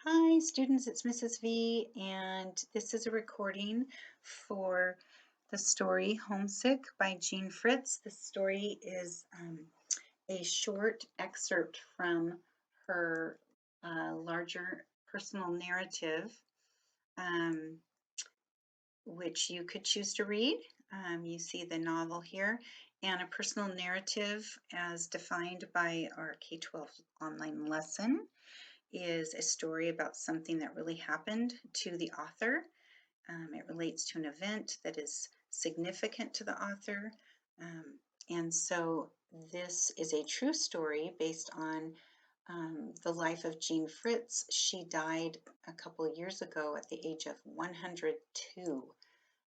Hi, students, it's Mrs. V, and this is a recording for the story Homesick by Jean Fritz. The story is a short excerpt from her larger personal narrative, um, which you could choose to read. You see the novel here, and a personal narrative as defined by our K-12 online lesson is a story about something that really happened to the author. It relates to an event that is significant to the author. And so this is a true story based on the life of Jean Fritz. She died a couple of years ago at the age of 102.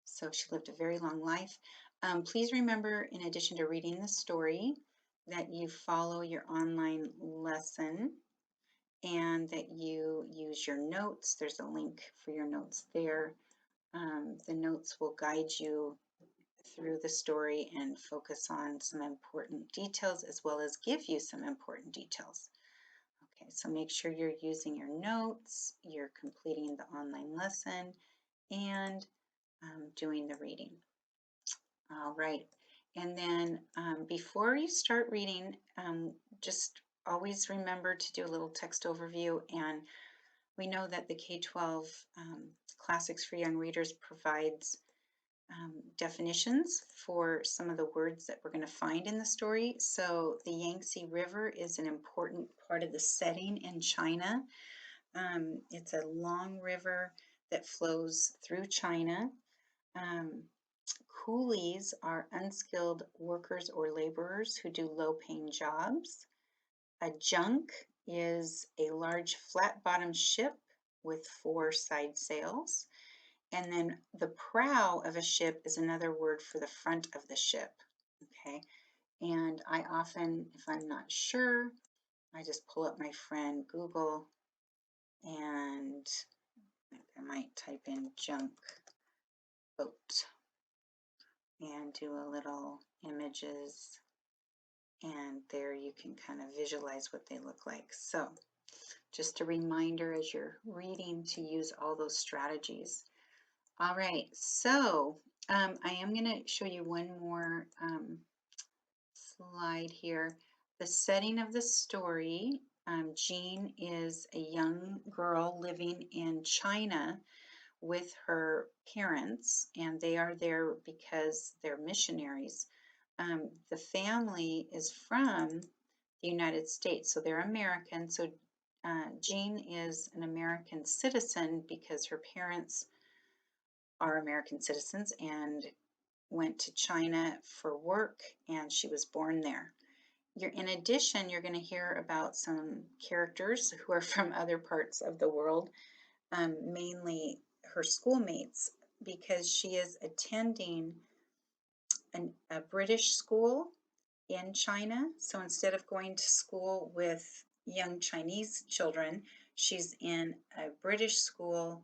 So she lived a very long life. Please remember, in addition to reading the story, that you follow your online lesson and that you use your notes. There's a link for your notes there. The notes will guide you through the story and focus on some important details as well as give you some important details. Okay, so make sure you're using your notes, you're completing the online lesson, and doing the reading. All right. And then before you start reading, just always remember to do a little text overview. And we know that the K-12 Classics for Young Readers provides definitions for some of the words that we're going to find in the story. So the Yangtze River is an important part of the setting in China. It's a long river that flows through China. Coolies are unskilled workers or laborers who do low-paying jobs. A junk is a large flat-bottomed ship with 4 side sails. And then the prow of a ship is another word for the front of the ship. Okay. And I often, if I'm not sure, I just pull up my friend Google and I might type in junk boat and do a little images, and there you can kind of visualize what they look like. So just a reminder as you're reading to use all those strategies. All right, so I am going to show you one more slide here. The setting of the story, Jean is a young girl living in China with her parents, and they are there because they're missionaries. The family is from the United States, so they're American. So Jean is an American citizen because her parents are American citizens and went to China for work, and she was born there. In addition, you're going to hear about some characters who are from other parts of the world, mainly her schoolmates, because she is attending a British school in China. So instead of going to school with young Chinese children, she's in a British school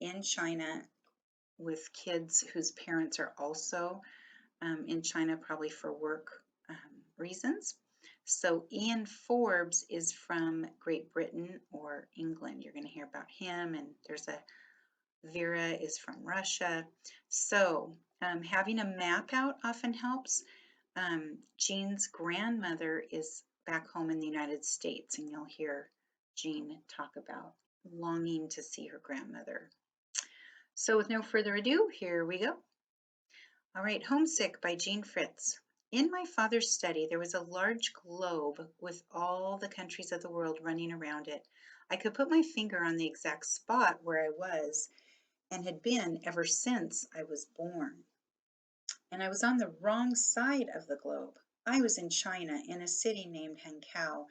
in China with kids whose parents are also in China, probably for work reasons. So Ian Forbes is from Great Britain or England. You're going to hear about him, and there's a Vera is from Russia. So having a map out often helps. Jean's grandmother is back home in the United States, and you'll hear Jean talk about longing to see her grandmother. So with no further ado, here we go. All right, Homesick by Jean Fritz. In my father's study, there was a large globe with all the countries of the world running around it. I could put my finger on the exact spot where I was and had been ever since I was born. And I was on the wrong side of the globe. I was in China, in a city named Hankow,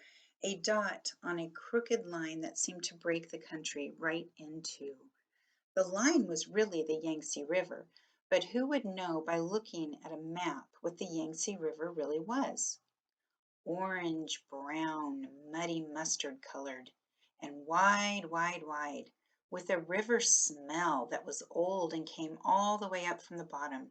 a dot on a crooked line that seemed to break the country right in two. The line was really the Yangtze River, but who would know by looking at a map what the Yangtze River really was? Orange, brown, muddy mustard colored, and wide, wide, wide, with a river smell that was old and came all the way up from the bottom.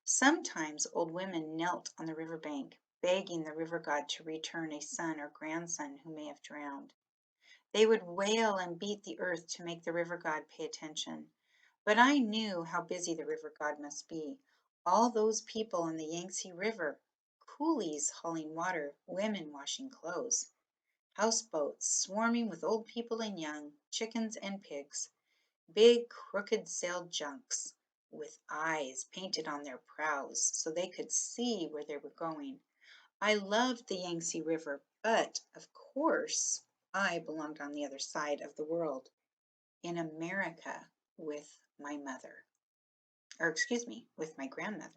Sometimes old women knelt on the river bank, begging the river god to return a son or grandson who may have drowned. They would wail and beat the earth to make the river god pay attention. But I knew how busy the river god must be. All those people in the Yangtze River, coolies hauling water, women washing clothes, houseboats swarming with old people and young, chickens and pigs, big crooked sailed junks with eyes painted on their prows so they could see where they were going. I loved the Yangtze River, but of course, I belonged on the other side of the world, in America, with my mother, or excuse me, with my grandmother.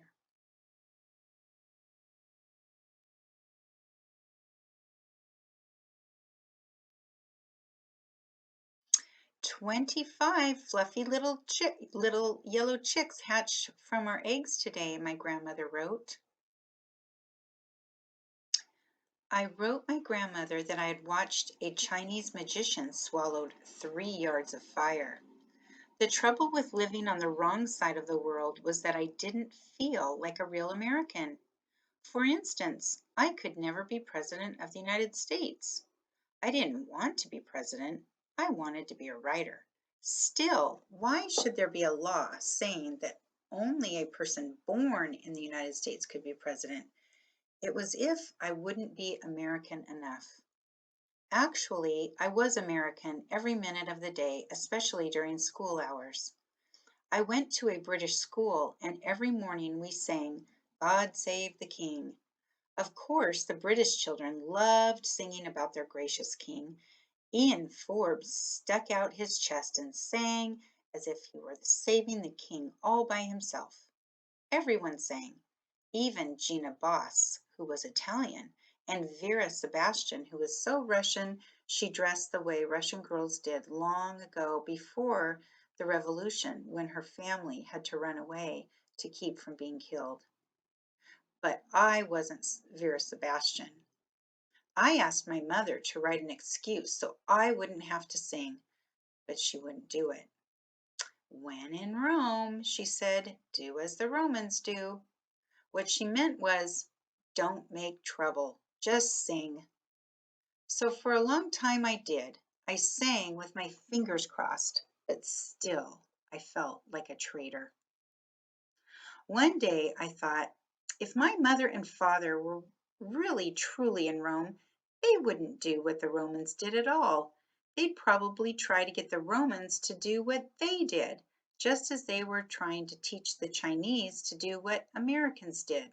25 fluffy little yellow chicks hatched from our eggs today, my grandmother wrote. I wrote my grandmother that I had watched a Chinese magician swallowed 3 yards of fire. The trouble with living on the wrong side of the world was that I didn't feel like a real American. For instance, I could never be president of the United States. I didn't want to be president. I wanted to be a writer. Still, why should there be a law saying that only a person born in the United States could be president? It was if I wouldn't be American enough. Actually, I was American every minute of the day, especially during school hours. I went to a British school, and every morning we sang, God Save the King. Of course, the British children loved singing about their gracious king. Ian Forbes stuck out his chest and sang as if he were saving the king all by himself. Everyone sang, even Gina Boss, who was Italian, and Vera Sebastian, who was so Russian she dressed the way Russian girls did long ago before the revolution when her family had to run away to keep from being killed. But I wasn't Vera Sebastian. I asked my mother to write an excuse so I wouldn't have to sing, but she wouldn't do it. When in Rome, she said, do as the Romans do. What she meant was, don't make trouble, just sing. So for a long time I did. I sang with my fingers crossed, but still I felt like a traitor. One day I thought, if my mother and father were really truly in Rome, they wouldn't do what the Romans did at all. They'd probably try to get the Romans to do what they did, just as they were trying to teach the Chinese to do what Americans did.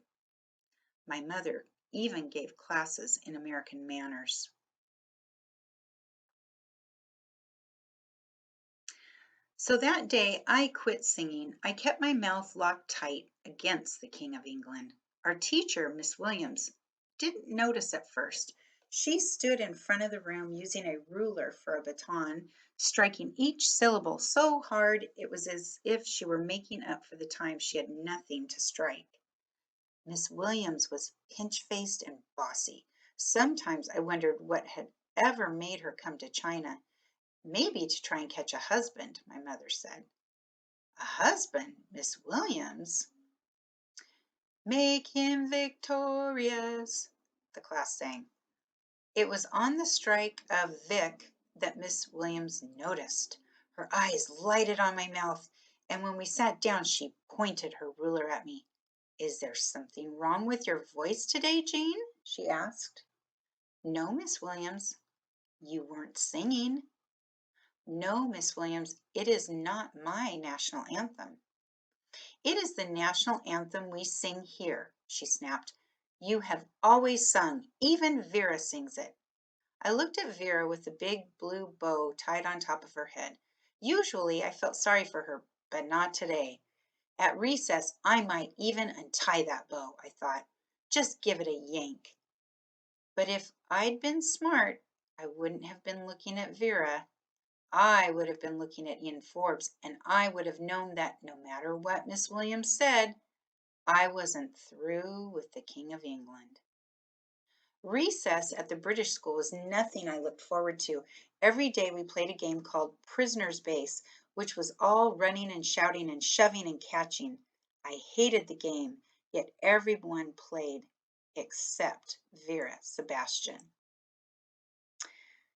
My mother even gave classes in American manners. So that day I quit singing. I kept my mouth locked tight against the King of England. Our teacher, Miss Williams, didn't notice at first. She stood in front of the room using a ruler for a baton, striking each syllable so hard it was as if she were making up for the time she had nothing to strike. Miss Williams was pinch-faced and bossy. Sometimes I wondered what had ever made her come to China. Maybe to try and catch a husband, my mother said. A husband, Miss Williams? Make him victorious, the class sang. It was on the strike of Vic that Miss Williams noticed. Her eyes lighted on my mouth, and when we sat down, she pointed her ruler at me. Is there something wrong with your voice today, Jane? She asked. No, Miss Williams. You weren't singing. No, Miss Williams, it is not my national anthem. It is the national anthem we sing here, she snapped. You have always sung. Even Vera sings it. I looked at Vera with the big blue bow tied on top of her head. Usually I felt sorry for her, but not today. At recess, I might even untie that bow, I thought. Just give it a yank. But if I'd been smart, I wouldn't have been looking at Vera. I would have been looking at Ian Forbes, and I would have known that no matter what Miss Williams said, I wasn't through with the King of England. Recess at the British school was nothing I looked forward to. Every day we played a game called Prisoner's Base, which was all running and shouting and shoving and catching. I hated the game, yet everyone played except Vera Sebastian.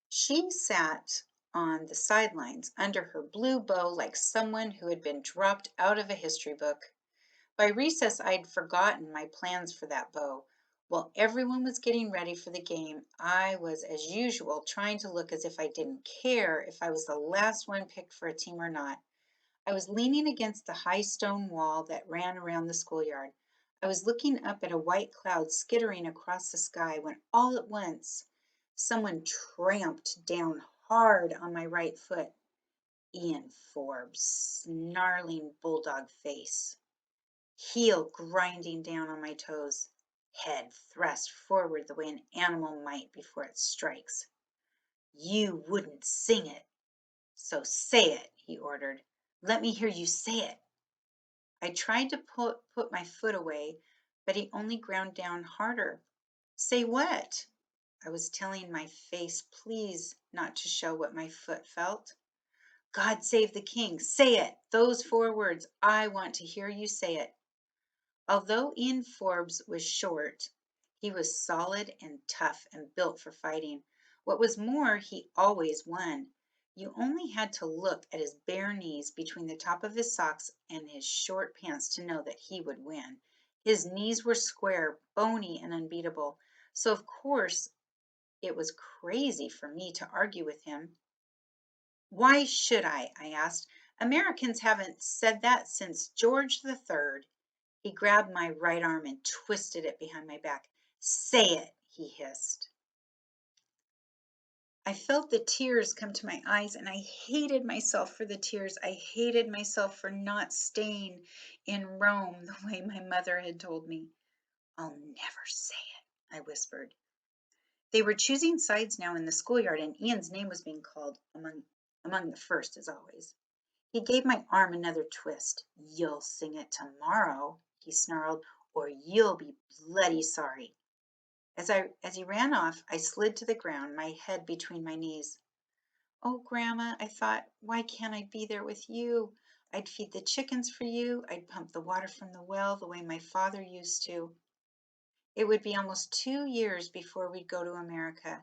She sat on the sidelines under her blue bow like someone who had been dropped out of a history book. By recess, I'd forgotten my plans for that bow. While everyone was getting ready for the game, I was, as usual, trying to look as if I didn't care if I was the last one picked for a team or not. I was leaning against the high stone wall that ran around the schoolyard. I was looking up at a white cloud skittering across the sky when all at once someone tramped down hard on my right foot. Ian Forbes, snarling bulldog face, heel grinding down on my toes, head thrust forward the way an animal might before it strikes. You wouldn't sing it, so say it, he ordered. Let me hear you say it. I tried to put my foot away, but he only ground down harder. Say what? I was telling my face, please not to show what my foot felt. God save the king. Say it. Those 4 words. I want to hear you say it. Although Ian Forbes was short, he was solid and tough and built for fighting. What was more, he always won. You only had to look at his bare knees between the top of his socks and his short pants to know that he would win. His knees were square, bony, and unbeatable. So, of course, it was crazy for me to argue with him. Why should I asked. Americans haven't said that since George III. He grabbed my right arm and twisted it behind my back. Say it, he hissed. I felt the tears come to my eyes and I hated myself for the tears. I hated myself for not staying in Rome the way my mother had told me. I'll never say it, I whispered. They were choosing sides now in the schoolyard and Ian's name was being called among the first as always. He gave my arm another twist. You'll sing it tomorrow, he snarled, or you'll be bloody sorry. As he ran off, I slid to the ground, my head between my knees. Oh, Grandma, I thought, why can't I be there with you? I'd feed the chickens for you. I'd pump the water from the well the way my father used to. It would be almost 2 years before we'd go to America.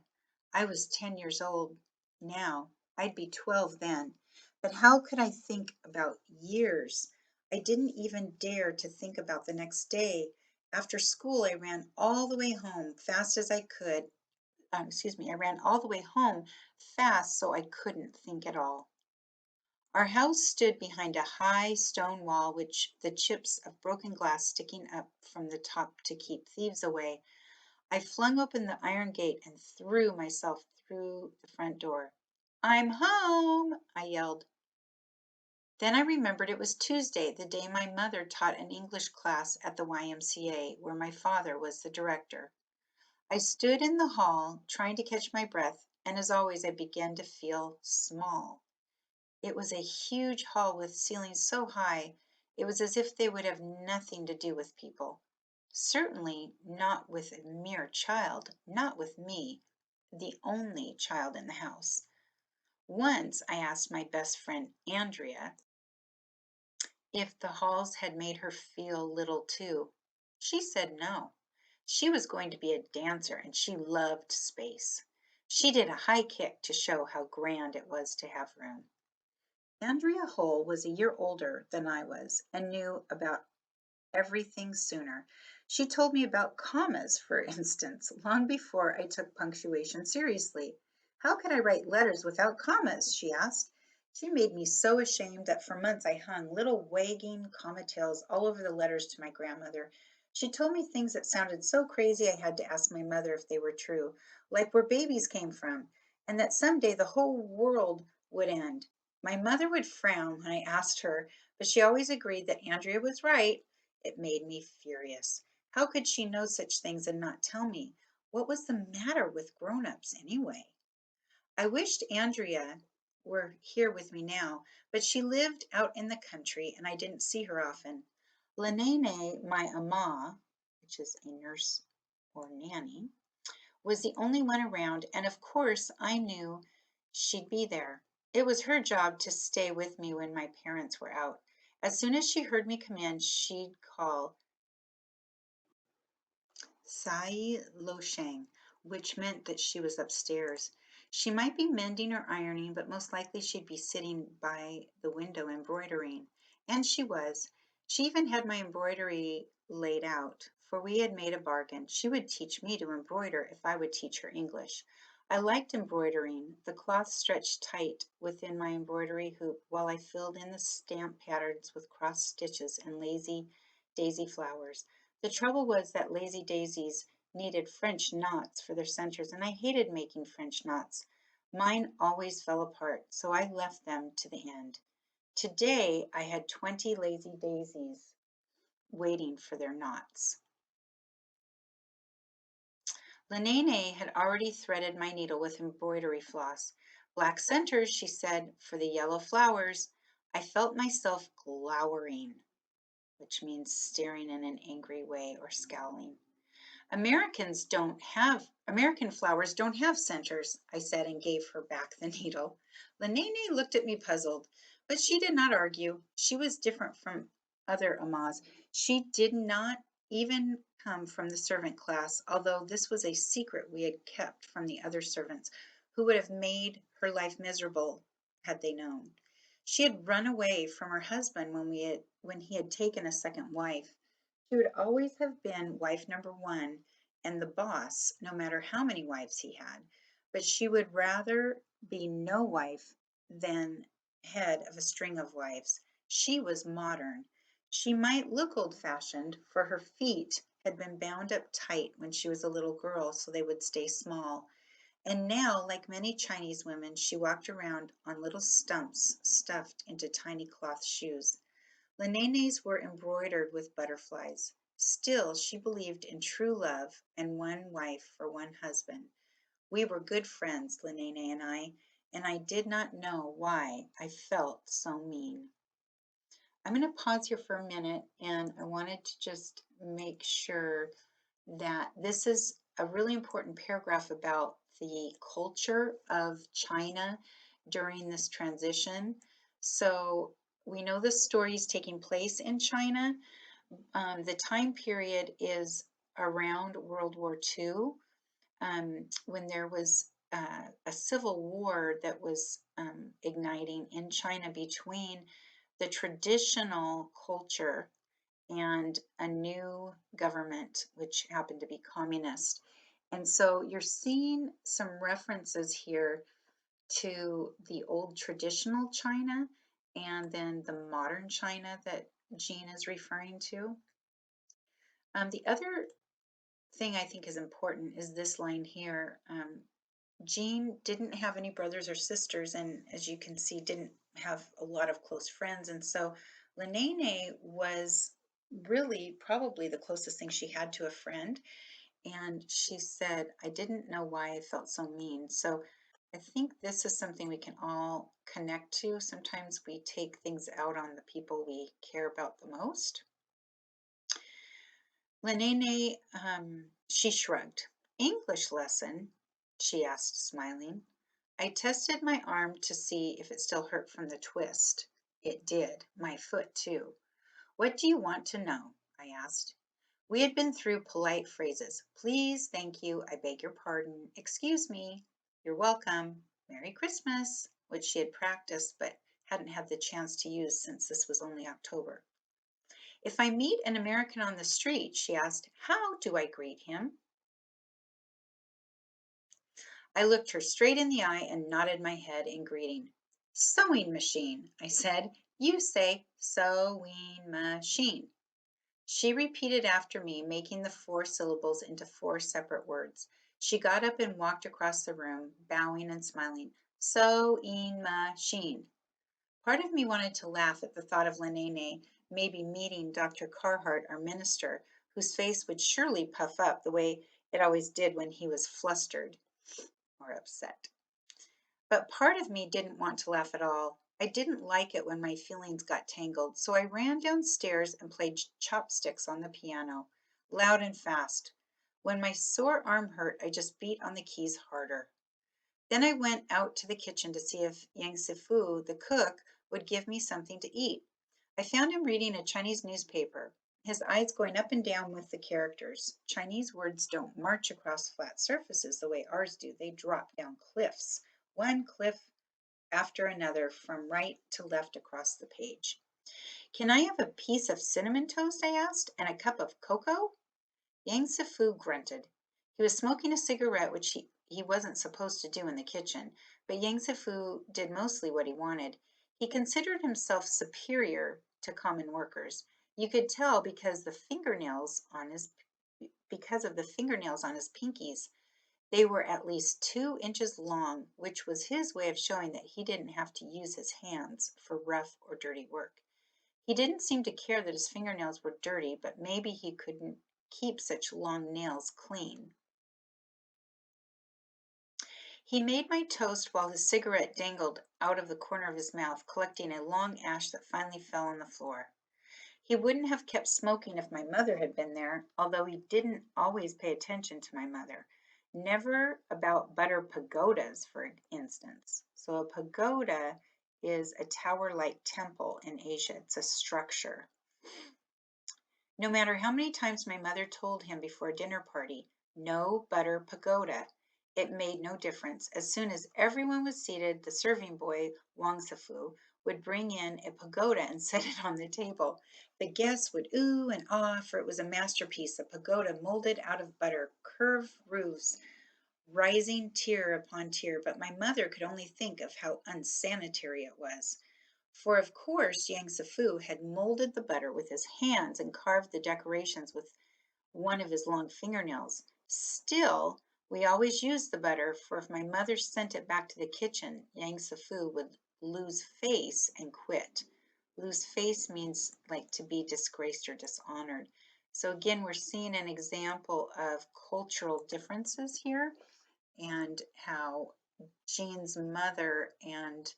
I was 10 years old now. I'd be 12 then. But how could I think about years? I didn't even dare to think about the next day. After school, I ran all the way home fast as I could. I ran all the way home fast so I couldn't think at all. Our house stood behind a high stone wall, which the chips of broken glass sticking up from the top to keep thieves away. I flung open the iron gate and threw myself through the front door. I'm home, I yelled. Then I remembered it was Tuesday, the day my mother taught an English class at the YMCA, where my father was the director. I stood in the hall, trying to catch my breath, and as always, I began to feel small. It was a huge hall with ceilings so high, it was as if they would have nothing to do with people. Certainly not with a mere child, not with me, the only child in the house. Once I asked my best friend Andrea if the halls had made her feel little too. She said no. She was going to be a dancer and she loved space. She did a high kick to show how grand it was to have room. Andrea Hull was a year older than I was and knew about everything sooner. She told me about commas, for instance, long before I took punctuation seriously. How could I write letters without commas? She asked. She made me so ashamed that for months I hung little wagging comma tails all over the letters to my grandmother. She told me things that sounded so crazy I had to ask my mother if they were true, like where babies came from, and that someday the whole world would end. My mother would frown when I asked her, but she always agreed that Andrea was right. It made me furious. How could she know such things and not tell me? What was the matter with grown-ups anyway? I wished Andrea were here with me now, but she lived out in the country and I didn't see her often. Lenene, my ama, which is a nurse or nanny, was the only one around, and of course I knew she'd be there. It was her job to stay with me when my parents were out. As soon as she heard me come in, she'd call Sai Lo Shang, which meant that she was upstairs. She might be mending or ironing, but most likely she'd be sitting by the window embroidering. And she was. She even had my embroidery laid out, for we had made a bargain. She would teach me to embroider if I would teach her English. I liked embroidering. The cloth stretched tight within my embroidery hoop while I filled in the stamp patterns with cross stitches and lazy daisy flowers. The trouble was that lazy daisies needed French knots for their centers, and I hated making French knots. Mine always fell apart, so I left them to the end. Today I had 20 lazy daisies waiting for their knots. Lenene had already threaded my needle with embroidery floss. Black centers, she said, for the yellow flowers. I felt myself glowering, which means staring in an angry way or scowling. American flowers don't have centers, I said and gave her back the needle. Lenene looked at me puzzled, but she did not argue. She was different from other Amas. She did not even come from the servant class, although this was a secret we had kept from the other servants, who would have made her life miserable had they known. She had run away from her husband when he had taken a second wife. She would always have been wife number one and the boss, no matter how many wives he had. But she would rather be no wife than head of a string of wives. She was modern. She might look old fashioned, for her feet had been bound up tight when she was a little girl so they would stay small. And now, like many Chinese women, she walked around on little stumps stuffed into tiny cloth shoes. Lenene's were embroidered with butterflies. Still, she believed in true love and one wife for one husband. We were good friends, Lenene and I did not know why I felt so mean. I'm going to pause here for a minute, and I wanted to just make sure that this is a really important paragraph about the culture of China during this transition. So we know this story is taking place in China. The time period is around World War II, when there was a civil war that was igniting in China between the traditional culture and a new government, which happened to be communist. And so you're seeing some references here to the old traditional China and then the modern China that Jean is referring to. The other thing I think is important is this line here. Jean didn't have any brothers or sisters, and as you can see, didn't have a lot of close friends. And so Lenene was really probably the closest thing she had to a friend. And she said, I didn't know why I felt so mean. So I think this is something we can all connect to. Sometimes we take things out on the people we care about the most. Lenene, she shrugged. English lesson? She asked, smiling. I tested my arm to see if it still hurt from the twist. It did, my foot too. What do you want to know? I asked. We had been through polite phrases. Please, thank you, I beg your pardon, excuse me, you're welcome, Merry Christmas, which she had practiced but hadn't had the chance to use since this was only October. If I meet an American on the street, she asked, how do I greet him? I looked her straight in the eye and nodded my head in greeting. Sewing machine, I said. You say sewing machine. She repeated after me, making the 4 syllables into 4 separate words. She got up and walked across the room, bowing and smiling. Sewing machine. Part of me wanted to laugh at the thought of Lenene maybe meeting Dr. Carhart, our minister, whose face would surely puff up the way it always did when he was flustered or upset. But part of me didn't want to laugh at all. I didn't like it when my feelings got tangled, so I ran downstairs and played chopsticks on the piano, loud and fast. When my sore arm hurt, I just beat on the keys harder. Then I went out to the kitchen to see if Yang Sifu, the cook, would give me something to eat. I found him reading a Chinese newspaper. his eyes going up and down with the characters. Chinese words don't march across flat surfaces the way ours do. They drop down cliffs, one cliff after another from right to left across the page. Can I have a piece of cinnamon toast, I asked, and a cup of cocoa? Yang Sifu grunted. He was smoking a cigarette, which he wasn't supposed to do in the kitchen, but Yang Sifu did mostly what he wanted. He considered himself superior to common workers. You could tell because of the fingernails on his pinkies. They were at least 2 inches long, which was his way of showing that he didn't have to use his hands for rough or dirty work. He didn't seem to care that his fingernails were dirty, but maybe he couldn't keep such long nails clean. He made my toast while his cigarette dangled out of the corner of his mouth, collecting a long ash that finally fell on the floor. He wouldn't have kept smoking if my mother had been there, although he didn't always pay attention to my mother. Never about butter pagodas, for instance. So a pagoda is a tower-like temple in Asia. It's a structure. No matter how many times my mother told him before a dinner party, no butter pagoda, it made no difference. As soon as everyone was seated, the serving boy, Wang Sifu, would bring in a pagoda and set it on the table. The guests would ooh and ah, for it was a masterpiece, a pagoda molded out of butter, curved roofs, rising tier upon tier, but my mother could only think of how unsanitary it was. For of course Yang Sifu had molded the butter with his hands and carved the decorations with one of his long fingernails. Still, we always used the butter, for if my mother sent it back to the kitchen, Yang Sifu would lose face and quit. Lose face means like to be disgraced or dishonored. So again, we're seeing an example of cultural differences here and how Jean's mother and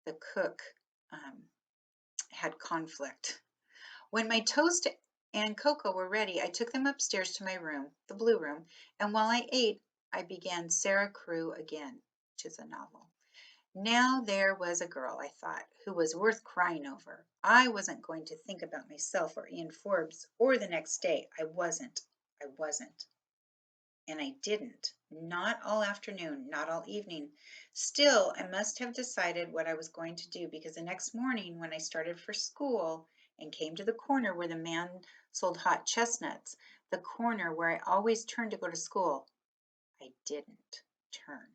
the cook had conflict. When my toast and cocoa were ready, I took them upstairs to my room, the blue room, and while I ate, I began Sarah Crewe again, which is a novel. Now there was a girl, I thought, who was worth crying over. I wasn't going to think about myself or Ian Forbes or the next day. I wasn't. And I didn't. Not all afternoon, not all evening. Still, I must have decided what I was going to do, because the next morning when I started for school and came to the corner where the man sold hot chestnuts, the corner where I always turned to go to school, I didn't turn.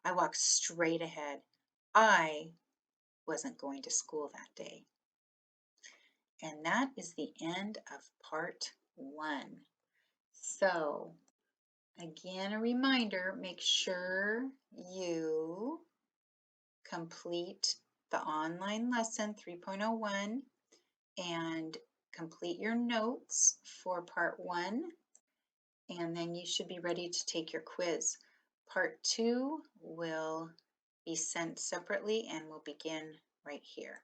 I walked straight ahead. I wasn't going to school that day. And that is the end of part 1. So, again, a reminder, make sure you complete the online lesson 3.01 and complete your notes for part 1, and then you should be ready to take your quiz. Part 2 will be sent separately and will begin right here.